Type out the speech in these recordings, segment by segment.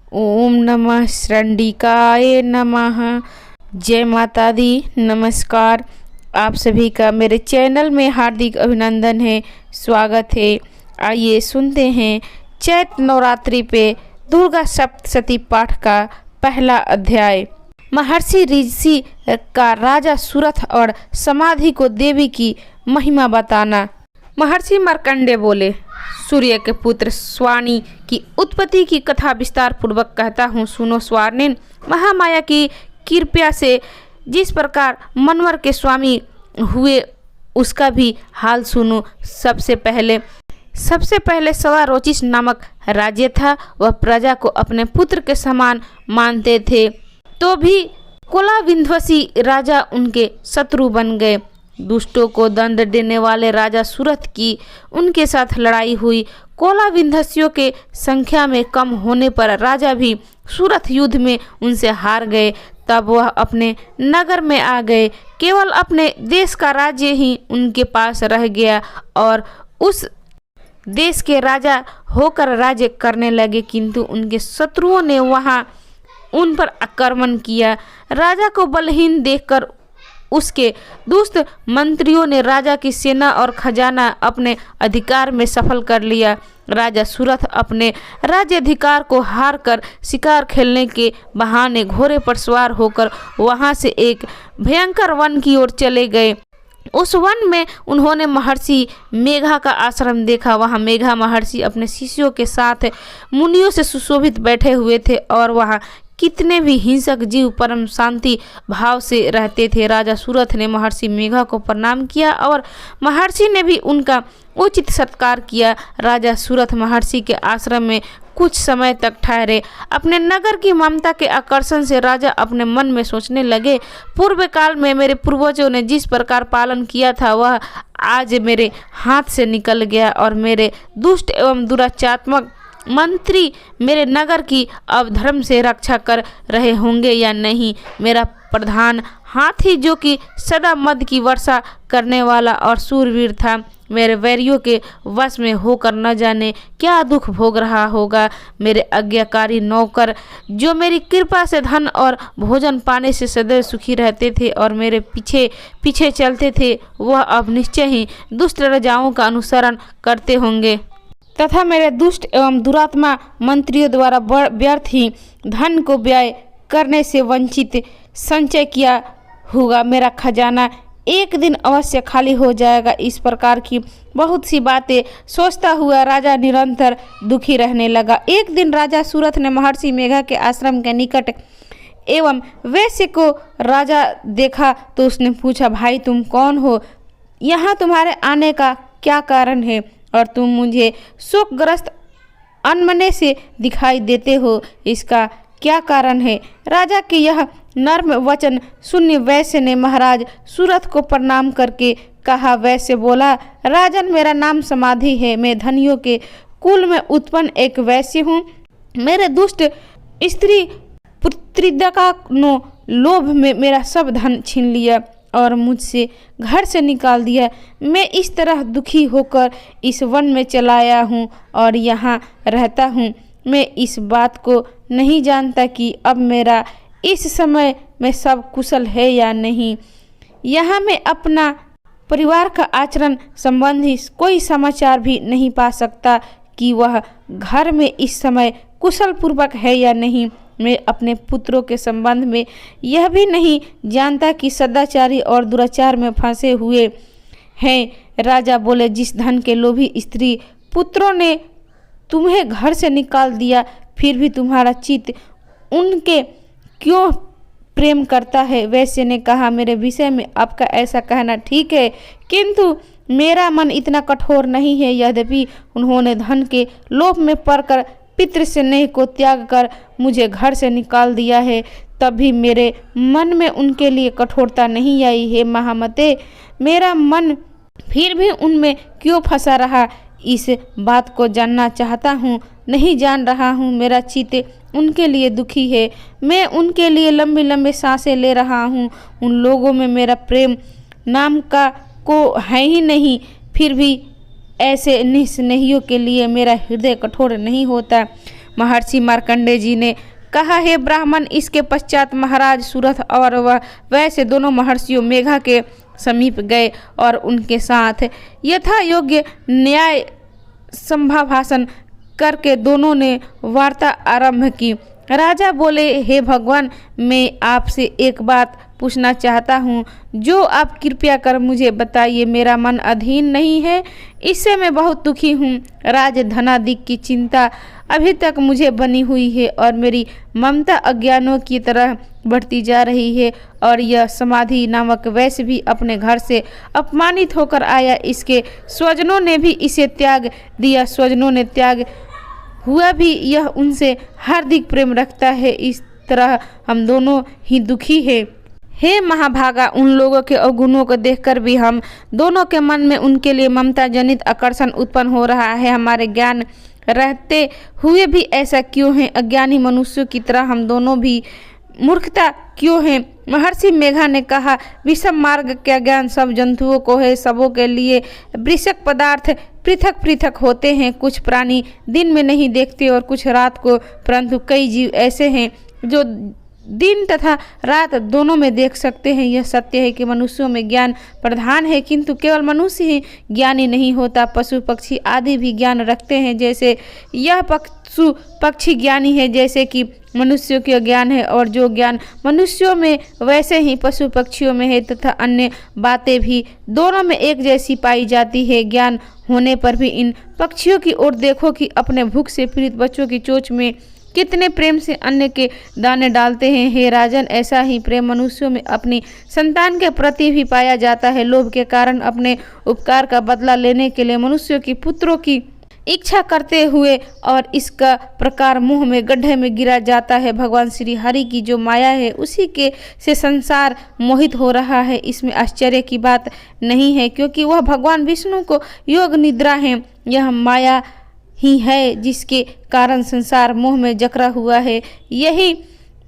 ओम नमः श्रंडिकाय नमः। जय माता दी। नमस्कार। आप सभी का मेरे चैनल में हार्दिक अभिनंदन है, स्वागत है। आइए सुनते हैं चैत नवरात्रि पे दुर्गा सप्तशती पाठ का पहला अध्याय। महर्षि ऋषि का राजा सुरथ और समाधि को देवी की महिमा बताना। महर्षि मार्कंडेय बोले, सूर्य के पुत्र स्वानी की उत्पत्ति की कथा विस्तार पूर्वक कहता हूँ, सुनो। स्वार्णिन महामाया की कृपा से जिस प्रकार मनवर के स्वामी हुए उसका भी हाल सुनो। सबसे पहले सवारोचिस नामक राज्य था। वह प्रजा को अपने पुत्र के समान मानते थे, तो भी कोलाविंध्वसी राजा उनके शत्रु बन गए। दुष्टों को दंड देने वाले राजा सुरथ की उनके साथ लड़ाई हुई। कोलाविंध्वसियों के संख्या में कम होने पर राजा भी सुरथ युद्ध में उनसे हार गए। तब वह अपने नगर में आ गए। केवल अपने देश का राज्य ही उनके पास रह गया और उस देश के राजा होकर राज्य करने लगे, किंतु उनके शत्रुओं ने वहां उन पर आक्रमण किया। राजा को बलहीन देखकर उसके दुष्ट मंत्रियों ने राजा की सेना और खजाना अपने अधिकार में सफल कर लिया। राजा सुरथ अपने राज्याधिकार को हार कर शिकार खेलने के बहाने घोड़े पर सवार होकर वहां से एक भयंकर वन की ओर चले गए। उस वन में उन्होंने महर्षि मेघा का आश्रम देखा। वहां मेघा महर्षि अपने शिष्यों के साथ मुनियों से सुशोभित बैठे हुए थे और वहां कितने भी हिंसक जीव परम शांति भाव से रहते थे। राजा सुरथ ने महर्षि मेघा को प्रणाम किया और महर्षि ने भी उनका उचित सत्कार किया। राजा सुरथ महर्षि के आश्रम में कुछ समय तक ठहरे। अपने नगर की ममता के आकर्षण से राजा अपने मन में सोचने लगे, पूर्व काल में मेरे पूर्वजों ने जिस प्रकार पालन किया था वह आज मेरे हाथ से निकल गया और मेरे दुष्ट एवं दुराचारात्मक मंत्री मेरे नगर की अवधर्म से रक्षा कर रहे होंगे या नहीं। मेरा प्रधान हाथी, जो कि सदा मद की वर्षा करने वाला और शूरवीर था, मेरे वैरियों के वश में होकर न जाने क्या दुख भोग रहा होगा। मेरे आज्ञाकारी नौकर, जो मेरी कृपा से धन और भोजन पाने से सदैव सुखी रहते थे और मेरे पीछे पीछे चलते थे, वह अब निश्चय ही दुष्ट राजाओं का अनुसरण करते होंगे तथा मेरे दुष्ट एवं दुरात्मा मंत्रियों द्वारा व्यर्थ ही धन को व्यय करने से वंचित संचय किया होगा। मेरा खजाना एक दिन अवश्य खाली हो जाएगा। इस प्रकार की बहुत सी बातें सोचता हुआ राजा निरंतर दुखी रहने लगा। एक दिन राजा सुरथ ने महर्षि मेघा के आश्रम के निकट एवं वैश्य को राजा देखा तो उसने पूछा, भाई तुम कौन हो? यहाँ तुम्हारे आने का क्या कारण है और तुम मुझे शोकग्रस्त अनमने से दिखाई देते हो, इसका क्या कारण है? राजा के यह नर्म वचन सुन वैश्य ने महाराज सुरथ को प्रणाम करके कहा। वैश्य बोला, राजन मेरा नाम समाधि है। मैं धनियों के कुल में उत्पन्न एक वैश्य हूँ। मेरे दुष्ट स्त्री पुत्रिका नो लोभ में मेरा सब धन छीन लिया और मुझसे घर से निकाल दिया। मैं इस तरह दुखी होकर इस वन में चला आया हूँ और यहाँ रहता हूँ। मैं इस बात को नहीं जानता कि अब मेरा इस समय में सब कुशल है या नहीं। यहाँ मैं अपना परिवार का आचरण संबंधी कोई समाचार भी नहीं पा सकता कि वह घर में इस समय कुशल पूर्वक है या नहीं। मैं अपने पुत्रों के संबंध में यह भी नहीं जानता कि सदाचारी और दुराचार में फंसे हुए हैं। राजा बोले, जिस धन के लोभी स्त्री पुत्रों ने तुम्हें घर से निकाल दिया, फिर भी तुम्हारा चित्त उनके क्यों प्रेम करता है? वैश्य ने कहा, मेरे विषय में आपका ऐसा कहना ठीक है, किंतु मेरा मन इतना कठोर नहीं है। यद्यपि उन्होंने धन के लोभ में पड़कर पितृ स्नेह को त्याग कर मुझे घर से निकाल दिया है, तब भी मेरे मन में उनके लिए कठोरता नहीं आई है। महामते, मेरा मन फिर भी उनमें क्यों फंसा रहा, इस बात को जानना चाहता हूँ। नहीं जान रहा हूँ। मेरा चित्त उनके लिए दुखी है। मैं उनके लिए लंबी लंबी सांसें ले रहा हूँ। उन लोगों में मेरा प्रेम नाम का को है ही नहीं, फिर भी ऐसे निस्नेहियों के लिए मेरा हृदय कठोर नहीं होता। महर्षि मार्कंडेय जी ने कहा, हे ब्राह्मण। इसके पश्चात महाराज सुरथ और वह वैसे दोनों महर्षियों मेघा के समीप गए और उनके साथ यथा योग्य न्याय संभाषण करके दोनों ने वार्ता आरंभ की। राजा बोले, हे भगवान, मैं आपसे एक बात पूछना चाहता हूँ, जो आप कृपया कर मुझे बताइए। मेरा मन अधीन नहीं है, इससे मैं बहुत दुखी हूँ। राज धनादिक की चिंता अभी तक मुझे बनी हुई है और मेरी ममता अज्ञानों की तरह बढ़ती जा रही है। और यह समाधि नामक वैश्य भी अपने घर से अपमानित होकर आया, इसके स्वजनों ने भी इसे त्याग दिया। स्वजनों ने त्याग हुआ भी यह उनसे हार्दिक प्रेम रखता है। इस तरह हम दोनों ही दुखी है। हे महाभागा, उन लोगों के अवगुणों को देखकर भी हम दोनों के मन में उनके लिए ममता जनित आकर्षण उत्पन्न हो रहा है। हमारे ज्ञान रहते हुए भी ऐसा क्यों है? अज्ञानी मनुष्यों की तरह हम दोनों भी मूर्खता क्यों है? महर्षि मेघा ने कहा, विषम मार्ग का ज्ञान सब जंतुओं को है। सबों के लिए वृषक पदार्थ पृथक पृथक होते हैं। कुछ प्राणी दिन में नहीं देखते और कुछ रात को, परंतु कई जीव ऐसे हैं जो दिन तथा रात दोनों में देख सकते हैं। यह सत्य है कि मनुष्यों में ज्ञान प्रधान है, किंतु केवल मनुष्य ही ज्ञानी नहीं होता। पशु पक्षी आदि भी ज्ञान रखते हैं, जैसे यह पशु पक्षी ज्ञानी है जैसे कि मनुष्यों के ज्ञान है। और जो ज्ञान मनुष्यों में वैसे ही पशु पक्षियों में है तथा अन्य बातें भी दोनों में एक जैसी पाई जाती है। ज्ञान होने पर भी इन पक्षियों की ओर देखो कि अपने भूख से पीड़ित बच्चों की चोंच में कितने प्रेम से अन्न के दाने डालते हैं। हे राजन, ऐसा ही प्रेम मनुष्यों में अपनी संतान के प्रति भी पाया जाता है। लोभ के कारण अपने उपकार का बदला लेने के लिए मनुष्यों की पुत्रों की इच्छा करते हुए और इसका प्रकार मुंह में गड्ढे में गिरा जाता है। भगवान श्री हरि की जो माया है उसी के से संसार मोहित हो रहा है। इसमें आश्चर्य की बात नहीं है, क्योंकि वह भगवान विष्णु को योग निद्रा है। यह माया ही है जिसके कारण संसार मोह में जकड़ा हुआ है। यही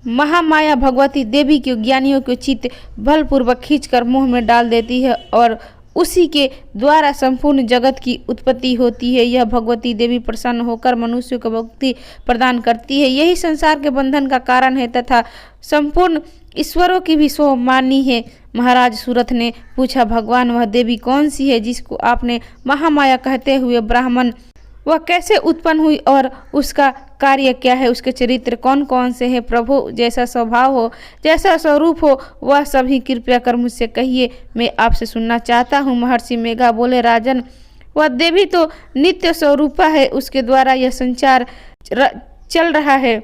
महामाया भगवती देवी के ज्ञानियों को चित्त बलपूर्वक खींचकर मोह में डाल देती है और उसी के द्वारा संपूर्ण जगत की उत्पत्ति होती है। यह भगवती देवी प्रसन्न होकर मनुष्यों को मुक्ति प्रदान करती है। यही संसार के बंधन का कारण है तथा संपूर्ण ईश्वरों की भी सो मानी है। महाराज सूरथ ने पूछा, भगवान, वह देवी कौन सी है जिसको आपने महामाया कहते हुए ब्राह्मण, वह कैसे उत्पन्न हुई और उसका कार्य क्या है? उसके चरित्र कौन कौन से हैं? प्रभु, जैसा स्वभाव हो, जैसा स्वरूप हो, वह सभी कृपया कर मुझसे कहिए, मैं आपसे सुनना चाहता हूँ। महर्षि मेघा बोले, राजन, वह देवी तो नित्य स्वरूपा है, उसके द्वारा यह संचार चल रहा है,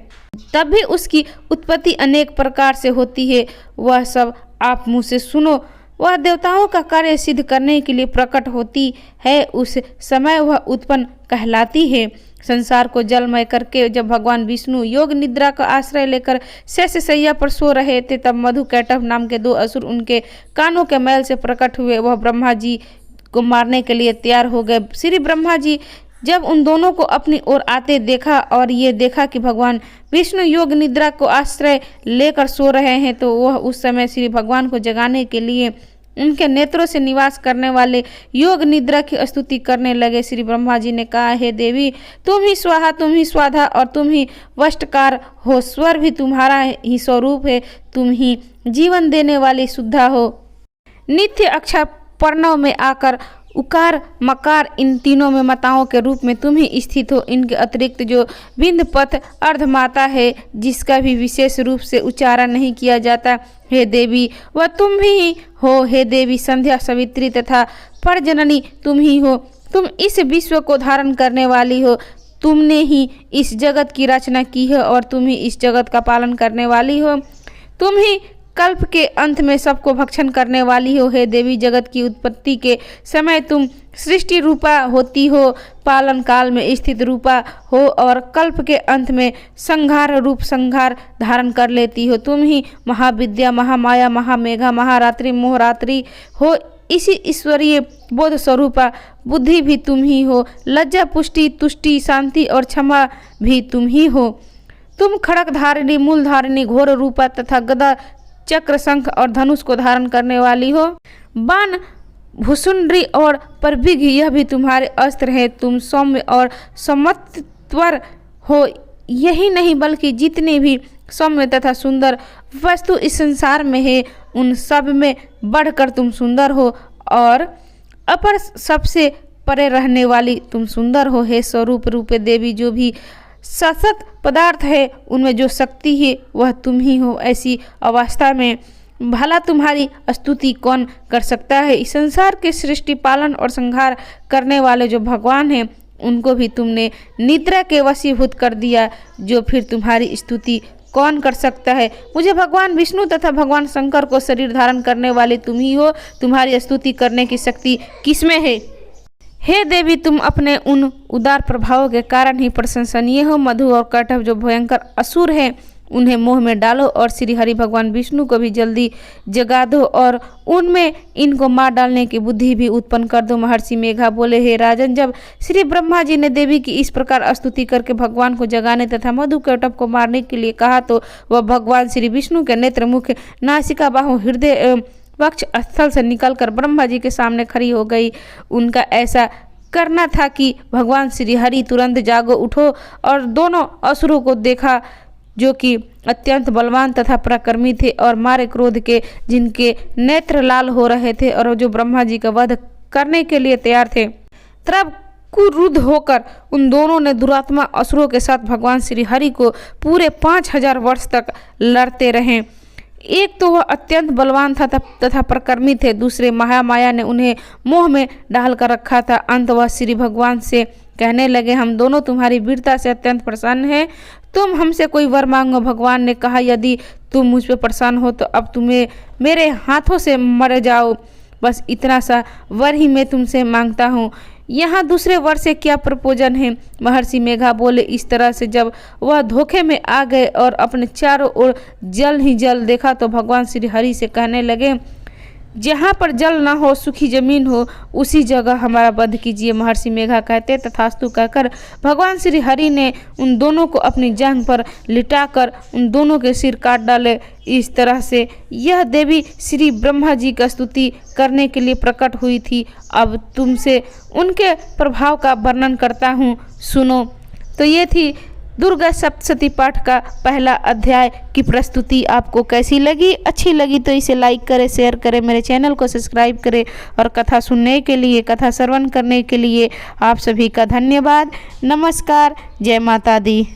तब भी उसकी उत्पत्ति अनेक प्रकार से होती है। वह सब आप मुँह से सुनो। वह देवताओं का कार्य सिद्ध करने के लिए प्रकट होती है, उस समय वह उत्पन्न कहलाती है। संसार को जलमय करके जब भगवान विष्णु योग निद्रा का आश्रय लेकर शेष शैया पर सो रहे थे, तब मधु कैटभ नाम के 2 असुर उनके कानों के मैल से प्रकट हुए। वह ब्रह्मा जी को मारने के लिए तैयार हो गए। श्री ब्रह्मा जी जब उन दोनों को अपनी ओर आते देखा और ये देखा कि भगवान विष्णु योग निद्रा को आश्रय लेकर सो रहे हैं, तो वह उस समय श्री भगवान को जगाने के लिए उनके नेत्रों से निवास करने वाले योग निद्रा की स्तुति करने लगे। श्री ब्रह्मा जी ने कहा, हे देवी, तुम ही स्वाहा, तुम ही स्वाधा और तुम ही वष्टकार हो। स्वर भी तुम्हारा ही स्वरूप है, तुम ही जीवन देने वाली शुद्धा हो। नित्य अक्षर पर्णव में आकर उकार मकार इन तीनों में माताओं के रूप में तुम ही स्थित हो। इनके अतिरिक्त जो बिंद पथ अर्धमाता है, जिसका भी विशेष रूप से उच्चारण नहीं किया जाता, हे देवी, वह तुम ही हो। हे देवी, संध्या, सवित्री तथा परजननी तुम ही हो। तुम इस विश्व को धारण करने वाली हो। तुमने ही इस जगत की रचना की है और तुम ही इस जगत का पालन करने वाली हो। तुम ही कल्प के अंत में सबको भक्षण करने वाली हो। हे देवी, जगत की उत्पत्ति के समय तुम सृष्टि रूपा होती हो, पालन काल में स्थित रूपा हो और कल्प के अंत में संहार रूप संहार धारण कर लेती हो। तुम ही महाविद्या, महामाया, महामेघा, महारात्रि, मोहरात्रि हो। इसी ईश्वरीय बोध स्वरूपा बुद्धि भी तुम ही हो। लज्जा, पुष्टि, तुष्टि, शांति और क्षमा भी तुम ही हो। तुम खड़ग धारिणी, मूल धारिणी, घोर रूपा तथा गदा, चक्र, शंख और धनुष को धारण करने वाली हो। बाण, भुसुंडी और परभिग, यह भी तुम्हारे अस्त्र है। तुम सौम्य और समत्वर हो। यही नहीं बल्कि जितने भी सौम्य तथा सुंदर वस्तु इस संसार में है उन सब में बढ़कर तुम सुंदर हो और अपर सबसे परे रहने वाली तुम सुंदर हो। हे स्वरूप रूपे देवी, जो भी सतत पदार्थ है उनमें जो शक्ति है वह तुम ही हो। ऐसी अवस्था में भला तुम्हारी स्तुति कौन कर सकता है। इस संसार के सृष्टि पालन और संहार करने वाले जो भगवान हैं उनको भी तुमने निद्रा के वशीभूत कर दिया, जो फिर तुम्हारी स्तुति कौन कर सकता है। मुझे भगवान विष्णु तथा भगवान शंकर को शरीर धारण करने वाले तुम ही हो, तुम्हारी स्तुति करने की शक्ति किसमें है। हे देवी, तुम अपने उन उदार प्रभावों के कारण ही प्रशंसनीय हो। मधु और कटभ जो भयंकर असुर हैं उन्हें मोह में डालो और श्री हरि भगवान विष्णु को भी जल्दी जगा दो और उनमें इनको मार डालने की बुद्धि भी उत्पन्न कर दो। महर्षि मेघा बोले, हे राजन, जब श्री ब्रह्मा जी ने देवी की इस प्रकार स्तुति करके भगवान को जगाने तथा मधु कटभ को मारने के लिए कहा तो वह भगवान श्री विष्णु के नेत्र, मुख, नासिका, बाहु, हृदय एवं वक्ष स्थल से निकलकर ब्रह्मा जी के सामने खड़ी हो गई। उनका ऐसा करना था कि भगवान श्री हरि तुरंत जागो उठो और दोनों असुरों को देखा जो कि अत्यंत बलवान तथा पराक्रमी थे और मारे क्रोध के, जिनके नेत्र लाल हो रहे थे और जो ब्रह्मा जी का वध करने के लिए तैयार थे। तब क्रुद्ध होकर उन दोनों ने दुरात्मा असुरों के साथ भगवान श्री हरि को पूरे 5000 वर्ष तक लड़ते रहे। एक तो वह अत्यंत बलवान था तथा प्रकर्मी थे, दूसरे महामाया ने उन्हें मोह में डाल कर रखा था। अंत वह श्री भगवान से कहने लगे, हम दोनों तुम्हारी वीरता से अत्यंत प्रसन्न हैं, तुम हमसे कोई वर मांगो। भगवान ने कहा, यदि तुम मुझ पर प्रसन्न हो तो अब तुम्हें मेरे हाथों से मर जाओ, बस इतना सा वर ही मैं तुमसे मांगता हूँ। यहाँ दूसरे वर से क्या प्रयोजन है। महर्षि मेघा बोले, इस तरह से जब वह धोखे में आ गए और अपने चारों ओर जल ही जल देखा तो भगवान श्री हरि से कहने लगे, जहाँ पर जल न हो, सूखी जमीन हो, उसी जगह हमारा वध कीजिए। महर्षि मेघा कहते तथास्तु कहकर भगवान श्री हरि ने उन दोनों को अपनी जांघ पर लिटाकर उन दोनों के सिर काट डाले। इस तरह से यह देवी श्री ब्रह्मा जी का स्तुति करने के लिए प्रकट हुई थी। अब तुमसे उनके प्रभाव का वर्णन करता हूँ, सुनो। तो ये थी दुर्गा सप्तशती पाठ का पहला अध्याय की प्रस्तुति। आपको कैसी लगी? अच्छी लगी तो इसे लाइक करें, शेयर करें, मेरे चैनल को सब्सक्राइब करें और कथा सुनने के लिए, कथा श्रवण करने के लिए आप सभी का धन्यवाद। नमस्कार। जय माता दी।